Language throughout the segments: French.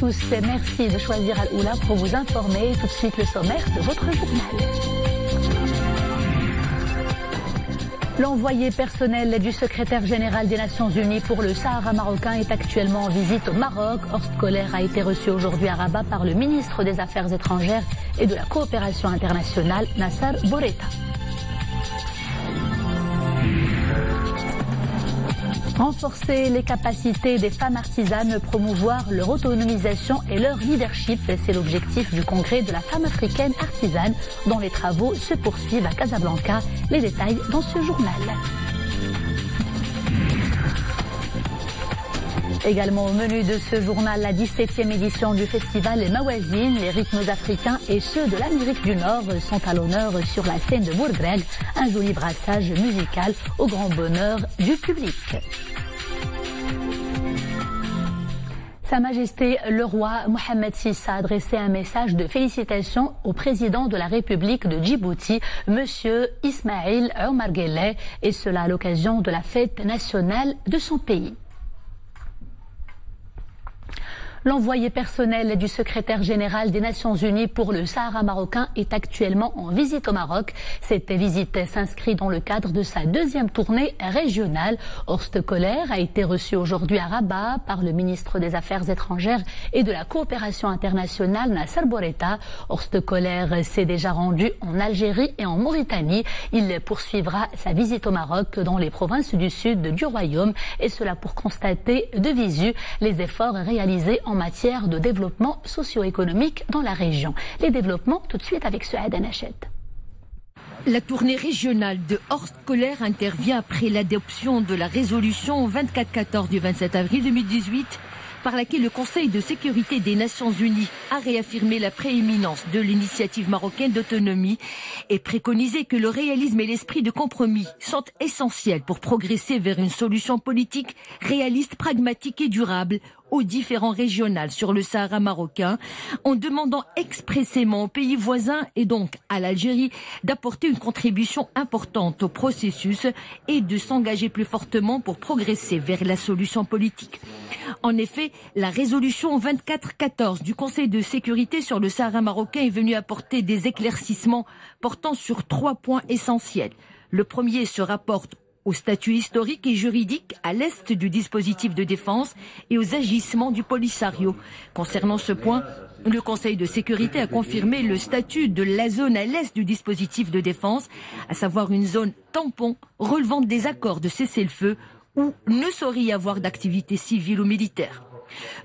tous, merci de choisir Al-Oula pour vous informer. Tout de suite le sommaire de votre journal. L'envoyé personnel du secrétaire général des Nations Unies pour le Sahara marocain est actuellement en visite au Maroc. Horst Kohler a été reçu aujourd'hui à Rabat par le ministre des Affaires étrangères et de la coopération internationale, Nasser Bourita. Renforcer les capacités des femmes artisanes, promouvoir leur autonomisation et leur leadership, c'est l'objectif du congrès de la femme africaine artisane dont les travaux se poursuivent à Casablanca. Les détails dans ce journal. Également au menu de ce journal, la 17e édition du festival Mawazine. Les rythmes africains et ceux de l'Amérique du Nord sont à l'honneur sur la scène de Bourgreg. Un joli brassage musical au grand bonheur du public. Sa Majesté le roi Mohamed VI a adressé un message de félicitations au président de la République de Djibouti, Monsieur Ismaïl Omar Guelleh, et cela à l'occasion de la fête nationale de son pays. L'envoyé personnel du secrétaire général des Nations Unies pour le Sahara marocain est actuellement en visite au Maroc. Cette visite s'inscrit dans le cadre de sa deuxième tournée régionale. Horst Kohler a été reçu aujourd'hui à Rabat par le ministre des Affaires étrangères et de la coopération internationale, Nasser Bourita. Horst Kohler s'est déjà rendu en Algérie et en Mauritanie. Il poursuivra sa visite au Maroc dans les provinces du sud du royaume, et cela pour constater de visu les efforts réalisés en matière de développement socio-économique dans la région. Les développements tout de suite avec Souad Anachet. La tournée régionale de Horst Kohler intervient après l'adoption de la résolution 2414 du 27 avril 2018 par laquelle le Conseil de sécurité des Nations Unies a réaffirmé la prééminence de l'initiative marocaine d'autonomie et préconisé que le réalisme et l'esprit de compromis sont essentiels pour progresser vers une solution politique réaliste, pragmatique et durable aux différends régionaux sur le Sahara marocain, en demandant expressément aux pays voisins et donc à l'Algérie d'apporter une contribution importante au processus et de s'engager plus fortement pour progresser vers la solution politique. En effet, la résolution 2414 du Conseil de sécurité sur le Sahara marocain est venue apporter des éclaircissements portant sur 3 points essentiels. Le premier se rapporte au statut historique et juridique à l'est du dispositif de défense et aux agissements du Polisario. Concernant ce point, le Conseil de sécurité a confirmé le statut de la zone à l'est du dispositif de défense, à savoir une zone tampon relevant des accords de cessez-le-feu où ne saurait y avoir d'activité civile ou militaire.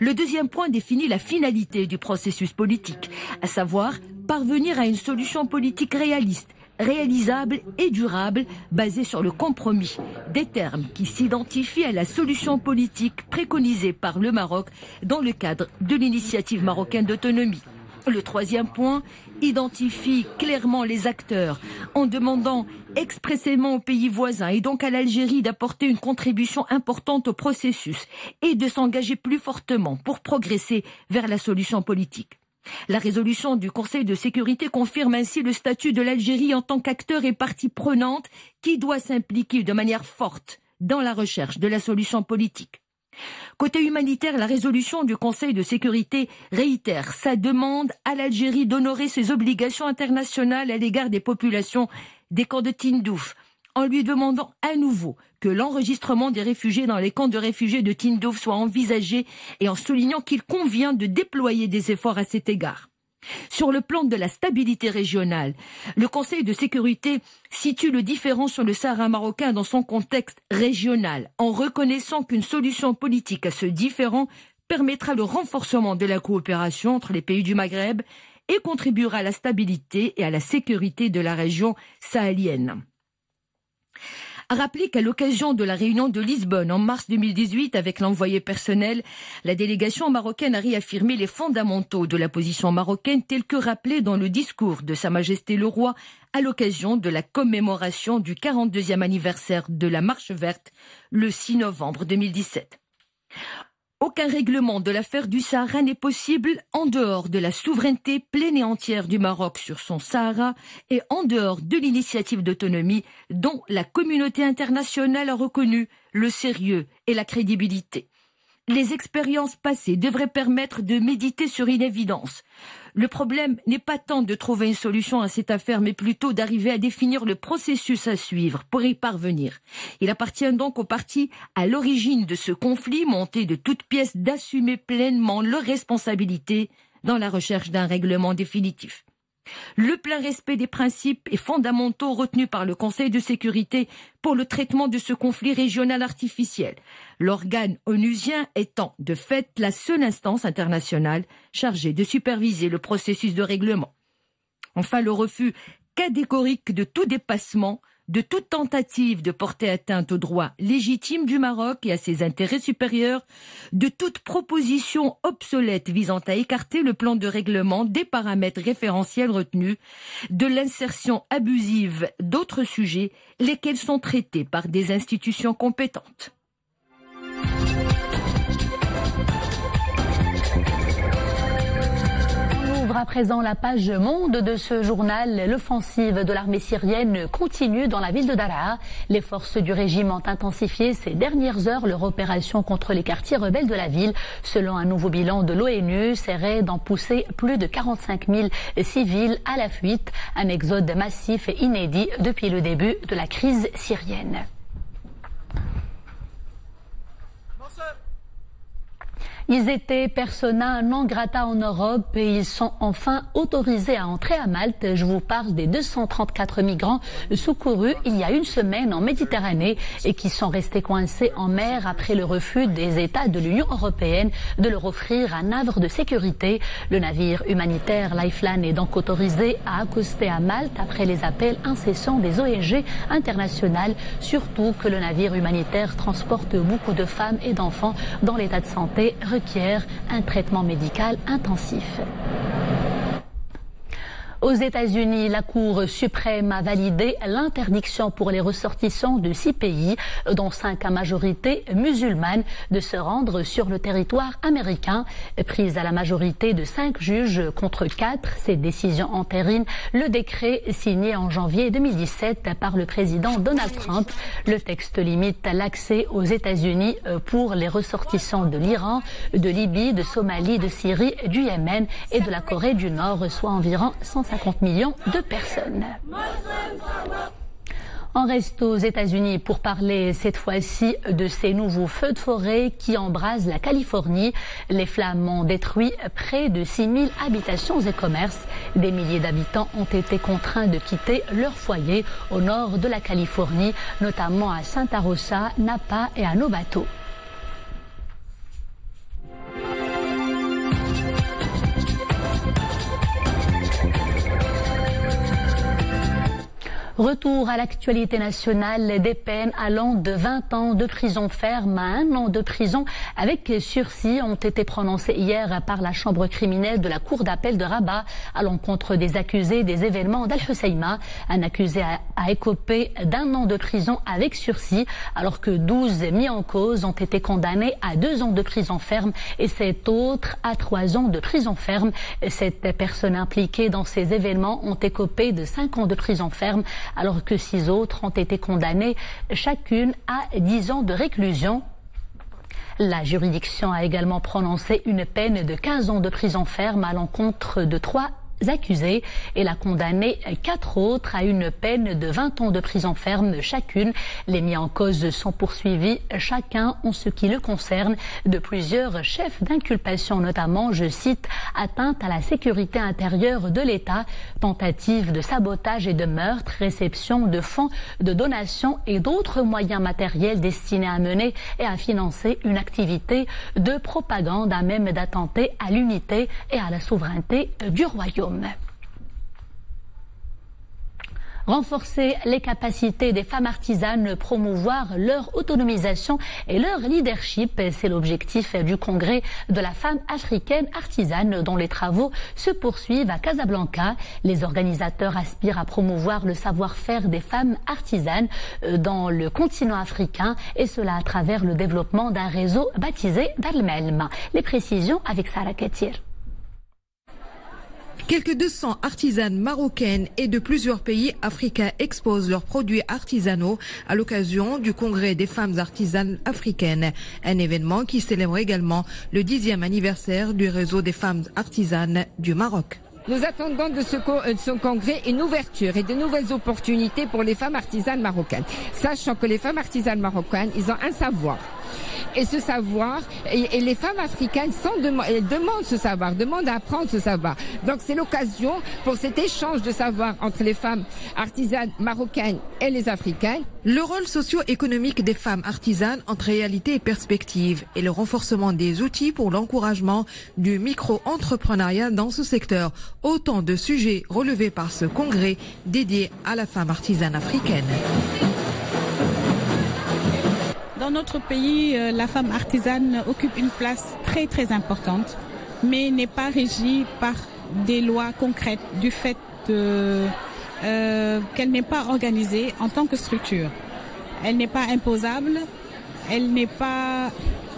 Le deuxième point définit la finalité du processus politique, à savoir parvenir à une solution politique réaliste, réalisable et durable, basée sur le compromis, des termes qui s'identifient à la solution politique préconisée par le Maroc dans le cadre de l'initiative marocaine d'autonomie. Le troisième point identifie clairement les acteurs en demandant expressément aux pays voisins et donc à l'Algérie d'apporter une contribution importante au processus et de s'engager plus fortement pour progresser vers la solution politique. La résolution du Conseil de sécurité confirme ainsi le statut de l'Algérie en tant qu'acteur et partie prenante qui doit s'impliquer de manière forte dans la recherche de la solution politique. Côté humanitaire, la résolution du Conseil de sécurité réitère sa demande à l'Algérie d'honorer ses obligations internationales à l'égard des populations des camps de Tindouf, en lui demandant à nouveau que l'enregistrement des réfugiés dans les camps de réfugiés de Tindouf soit envisagé et en soulignant qu'il convient de déployer des efforts à cet égard. Sur le plan de la stabilité régionale, le Conseil de sécurité situe le différend sur le Sahara marocain dans son contexte régional, en reconnaissant qu'une solution politique à ce différend permettra le renforcement de la coopération entre les pays du Maghreb et contribuera à la stabilité et à la sécurité de la région sahélienne. A rappelé qu'à l'occasion de la réunion de Lisbonne en mars 2018 avec l'envoyé personnel, la délégation marocaine a réaffirmé les fondamentaux de la position marocaine tels que rappelés dans le discours de Sa Majesté le Roi à l'occasion de la commémoration du 42e anniversaire de la Marche verte le 6 novembre 2017. Aucun règlement de l'affaire du Sahara n'est possible en dehors de la souveraineté pleine et entière du Maroc sur son Sahara et en dehors de l'initiative d'autonomie dont la communauté internationale a reconnu le sérieux et la crédibilité. Les expériences passées devraient permettre de méditer sur une évidence. Le problème n'est pas tant de trouver une solution à cette affaire, mais plutôt d'arriver à définir le processus à suivre pour y parvenir. Il appartient donc aux partis à l'origine de ce conflit monté de toutes pièces d'assumer pleinement leurs responsabilités dans la recherche d'un règlement définitif. Le plein respect des principes et fondamentaux retenus par le Conseil de sécurité pour le traitement de ce conflit régional artificiel, l'organe onusien étant de fait la seule instance internationale chargée de superviser le processus de règlement. Enfin, le refus catégorique de tout dépassement, de toute tentative de porter atteinte aux droits légitimes du Maroc et à ses intérêts supérieurs, de toute proposition obsolète visant à écarter le plan de règlement des paramètres référentiels retenus, de l'insertion abusive d'autres sujets, lesquels sont traités par des institutions compétentes. À présent, la page monde de ce journal. L'offensive de l'armée syrienne continue dans la ville de Daraa. Les forces du régime ont intensifié ces dernières heures leur opération contre les quartiers rebelles de la ville. Selon un nouveau bilan de l'ONU, ces raids ont poussé plus de 45 000 civils à la fuite. Un exode massif et inédit depuis le début de la crise syrienne. Ils étaient persona non grata en Europe et ils sont enfin autorisés à entrer à Malte. Je vous parle des 234 migrants secourus il y a une semaine en Méditerranée et qui sont restés coincés en mer après le refus des États de l'Union européenne de leur offrir un havre de sécurité. Le navire humanitaire Lifeline est donc autorisé à accoster à Malte après les appels incessants des ONG internationales, surtout que le navire humanitaire transporte beaucoup de femmes et d'enfants dont l'état de santé requiert un traitement médical intensif. Aux États-Unis, la Cour suprême a validé l'interdiction pour les ressortissants de 6 pays, dont 5 à majorité musulmane, de se rendre sur le territoire américain. Prise à la majorité de 5 juges contre 4, cette décision entérine le décret signé en janvier 2017 par le président Donald Trump. Le texte limite l'accès aux États-Unis pour les ressortissants de l'Iran, de Libye, de Somalie, de Syrie, du Yémen et de la Corée du Nord, soit environ 150 millions de personnes. On reste aux États-Unis pour parler cette fois-ci de ces nouveaux feux de forêt qui embrasent la Californie. Les flammes ont détruit près de 6000 habitations et commerces. Des milliers d'habitants ont été contraints de quitter leur foyer au nord de la Californie, notamment à Santa Rosa, Napa et à Novato. Retour à l'actualité nationale, des peines allant de 20 ans de prison ferme à 1 an de prison avec sursis ont été prononcées hier par la chambre criminelle de la cour d'appel de Rabat à l'encontre des accusés des événements d'Al-Husseima. Un accusé a écopé d'1 an de prison avec sursis alors que 12 mis en cause ont été condamnés à 2 ans de prison ferme et 7 autres à 3 ans de prison ferme. 7 personnes impliquées dans ces événements ont écopé de 5 ans de prison ferme alors que 6 autres ont été condamnées chacune à 10 ans de réclusion. La juridiction a également prononcé une peine de 15 ans de prison ferme à l'encontre de 3 accusés et l'a condamné 4 autres à une peine de 20 ans de prison ferme chacune. Les mis en cause sont poursuivis chacun en ce qui le concerne de plusieurs chefs d'inculpation, notamment, je cite, atteinte à la sécurité intérieure de l'État, tentative de sabotage et de meurtre, réception de fonds de donation et d'autres moyens matériels destinés à mener et à financer une activité de propagande à même d'attenter à l'unité et à la souveraineté du royaume. Renforcer les capacités des femmes artisanes, promouvoir leur autonomisation et leur leadership, c'est l'objectif du congrès de la femme africaine artisane dont les travaux se poursuivent à Casablanca. Les organisateurs aspirent à promouvoir le savoir-faire des femmes artisanes dans le continent africain et cela à travers le développement d'un réseau baptisé Darmelma. Les précisions avec Sarah Katir. Quelques 200 artisanes marocaines et de plusieurs pays africains exposent leurs produits artisanaux à l'occasion du Congrès des femmes artisanes africaines. Un événement qui célèbre également le 10e anniversaire du réseau des femmes artisanes du Maroc. Nous attendons de ce congrès une ouverture et de nouvelles opportunités pour les femmes artisanes marocaines. Sachant que les femmes artisanes marocaines, ils ont un savoir. Et ce savoir, et les femmes africaines demandent ce savoir, demandent à apprendre ce savoir. Donc c'est l'occasion pour cet échange de savoir entre les femmes artisanes marocaines et les africaines. Le rôle socio-économique des femmes artisanes entre réalité et perspective et le renforcement des outils pour l'encouragement du micro-entrepreneuriat dans ce secteur. Autant de sujets relevés par ce congrès dédié à la femme artisane africaine. Dans notre pays, la femme artisane occupe une place très très importante, mais n'est pas régie par des lois concrètes du fait qu'elle n'est pas organisée en tant que structure. Elle n'est pas imposable, elle n'est pas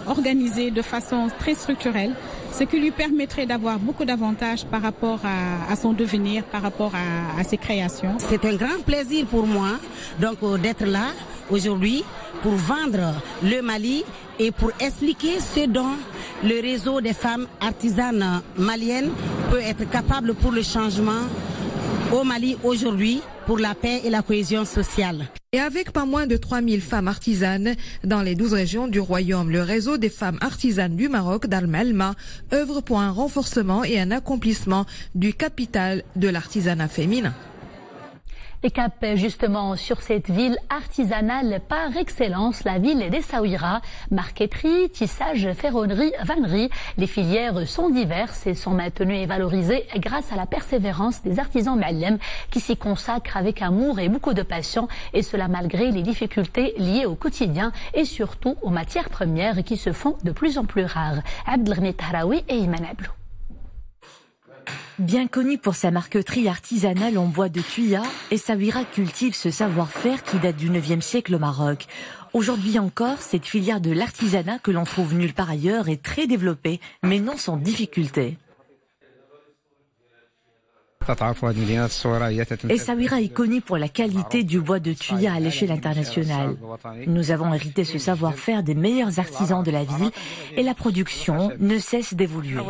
organisée de façon très structurelle, ce qui lui permettrait d'avoir beaucoup d'avantages par rapport à son devenir, par rapport à ses créations. C'est un grand plaisir pour moi d'être là aujourd'hui pour vendre le Mali et pour expliquer ce dont le réseau des femmes artisanes maliennes peut être capable pour le changement au Mali aujourd'hui, pour la paix et la cohésion sociale. Et avec pas moins de 3000 femmes artisanes dans les 12 régions du royaume, le réseau des femmes artisanes du Maroc, Darmalma, œuvre pour un renforcement et un accomplissement du capital de l'artisanat féminin. Et cap justement sur cette ville artisanale par excellence, la ville d'Essaouira. Marqueterie, tissage, ferronnerie, vannerie. Les filières sont diverses et sont maintenues et valorisées grâce à la persévérance des artisans ma'allem qui s'y consacrent avec amour et beaucoup de passion, et cela malgré les difficultés liées au quotidien et surtout aux matières premières qui se font de plus en plus rares. Abdelghani Tahraoui et Iman Ablou. Bien connue pour sa marqueterie artisanale en bois de tuya, Essaouira cultive ce savoir-faire qui date du 9e siècle au Maroc. Aujourd'hui encore, cette filière de l'artisanat que l'on trouve nulle part ailleurs est très développée, mais non sans difficulté. Essaouira est connue pour la qualité du bois de tuya à l'échelle internationale. Nous avons hérité ce savoir-faire des meilleurs artisans de la ville et la production ne cesse d'évoluer.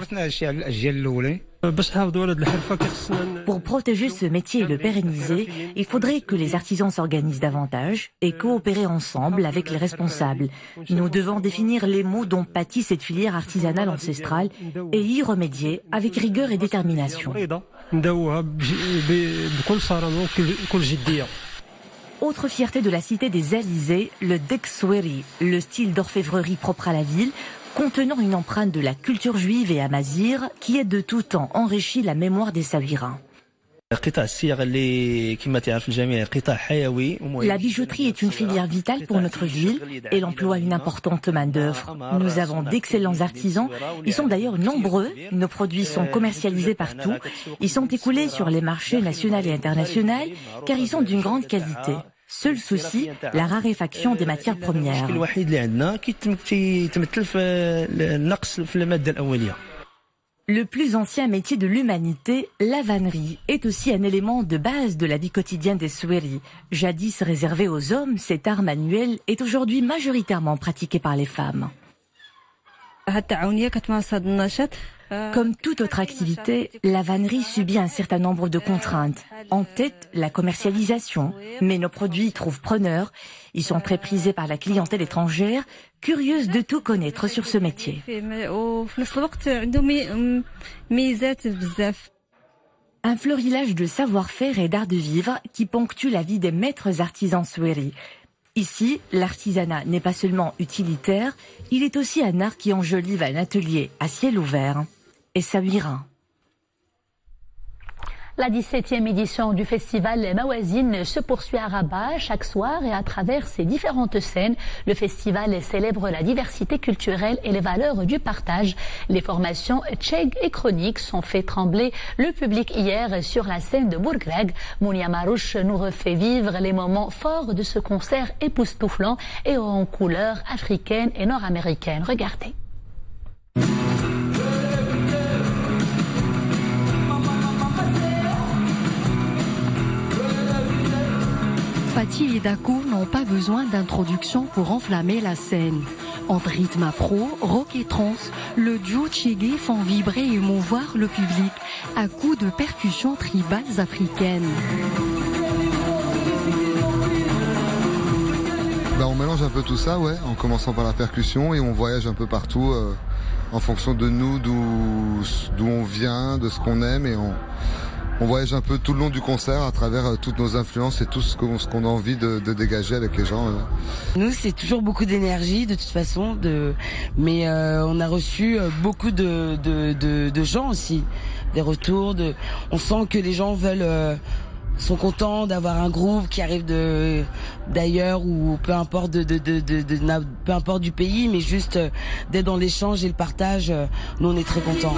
Pour protéger ce métier et le pérenniser, il faudrait que les artisans s'organisent davantage et coopérer ensemble avec les responsables. Nous devons définir les mots dont pâtit cette filière artisanale ancestrale et y remédier avec rigueur et détermination. Autre fierté de la cité des Alizés, le Deksweri, le style d'orfèvrerie propre à la ville, contenant une empreinte de la culture juive et amazigh qui a de tout temps enrichi la mémoire des Saouirins. La bijouterie est une filière vitale pour notre ville. Elle emploie une importante main-d'œuvre. Nous avons d'excellents artisans. Ils sont d'ailleurs nombreux. Nos produits sont commercialisés partout. Ils sont écoulés sur les marchés nationaux et internationaux car ils sont d'une grande qualité. Seul souci, la raréfaction des matières premières. Le plus ancien métier de l'humanité, la vannerie, est aussi un élément de base de la vie quotidienne des Souéris. Jadis réservé aux hommes, cet art manuel est aujourd'hui majoritairement pratiqué par les femmes. Comme toute autre activité, la vannerie subit un certain nombre de contraintes. En tête, la commercialisation. Mais nos produits trouvent preneur. Ils sont très prisés par la clientèle étrangère, curieuse de tout connaître sur ce métier. Un florilège de savoir-faire et d'art de vivre qui ponctue la vie des maîtres artisans Souéris. Ici, l'artisanat n'est pas seulement utilitaire, il est aussi un art qui enjolive un atelier à ciel ouvert. Essaouira. La 17e édition du festival Mawazine se poursuit à Rabat chaque soir et à travers ses différentes scènes. Le festival célèbre la diversité culturelle et les valeurs du partage. Les formations tchèques et chroniques sont fait trembler le public hier sur la scène de Bourgreg. Mounia Marouche nous refait vivre les moments forts de ce concert époustouflant et en couleurs africaines et nord-américaines. Regardez. Fati et Dako n'ont pas besoin d'introduction pour enflammer la scène. Entre rythme afro, rock et trance, le duo Tchégué font vibrer et émouvoir le public à coups de percussions tribales africaines. On mélange un peu tout ça, ouais, en commençant par la percussion et on voyage un peu partout en fonction de nous, d'où on vient, de ce qu'on aime et on voyage un peu tout le long du concert à travers toutes nos influences et tout ce qu'on a envie de dégager avec les gens. Nous, c'est toujours beaucoup d'énergie de toute façon, mais on a reçu beaucoup de gens aussi, des retours. On sent que les gens sont contents d'avoir un groupe qui arrive d'ailleurs ou peu importe peu importe du pays, mais juste d'être dans l'échange et le partage. Nous, on est très contents.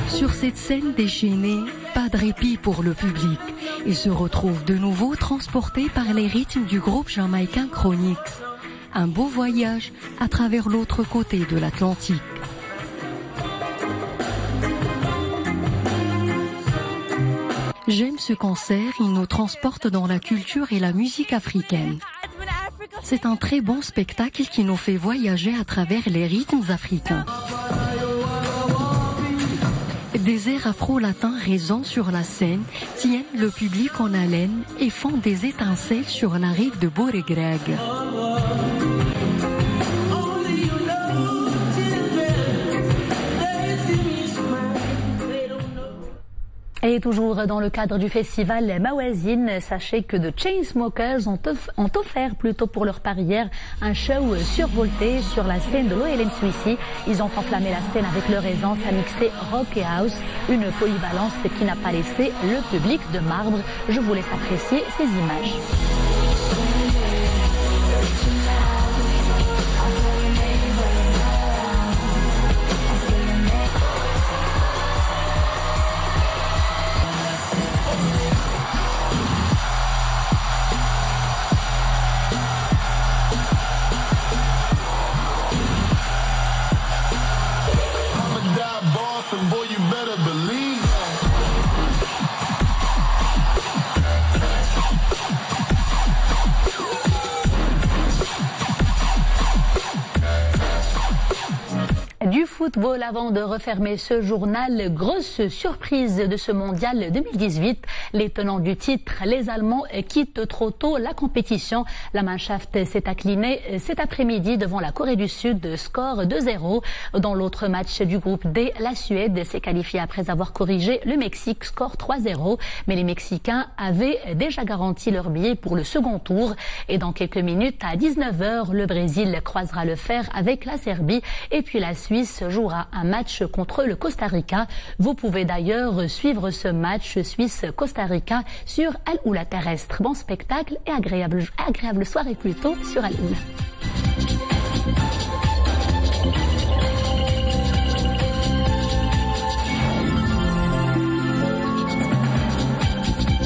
Sur cette scène déchaînée, pas de répit pour le public. Il se retrouve de nouveau transporté par les rythmes du groupe jamaïcain Chronix. Un beau voyage à travers l'autre côté de l'Atlantique. J'aime ce concert, il nous transporte dans la culture et la musique africaine. C'est un très bon spectacle qui nous fait voyager à travers les rythmes africains. Des airs afro-latins résonnent sur la scène, tiennent le public en haleine et font des étincelles sur la rive de Boregreg. Et toujours dans le cadre du festival Mawazine, sachez que The Chainsmokers ont offert plutôt pour leur parière un show survolté sur la scène de l'OLM Suissi. Ils ont enflammé la scène avec leur aisance à mixer rock et house, une polyvalence qui n'a pas laissé le public de marbre. Je vous laisse apprécier ces images. Du football avant de refermer ce journal, grosse surprise de ce mondial 2018. Les tenants du titre, les Allemands, quittent trop tôt la compétition. La Mannschaft s'est inclinée cet après-midi devant la Corée du Sud, score 2-0. Dans l'autre match du groupe D, la Suède s'est qualifiée après avoir corrigé le Mexique, score 3-0. Mais les Mexicains avaient déjà garanti leur billet pour le second tour. Et dans quelques minutes, à 19h, le Brésil croisera le fer avec la Serbie. Et puis la Suisse jouera un match contre le Costa Rica. Vous pouvez d'ailleurs suivre ce match Suisse-Costa Rica sur Al Oula Terrestre. Bon spectacle et agréable soirée plutôt sur Al Oula.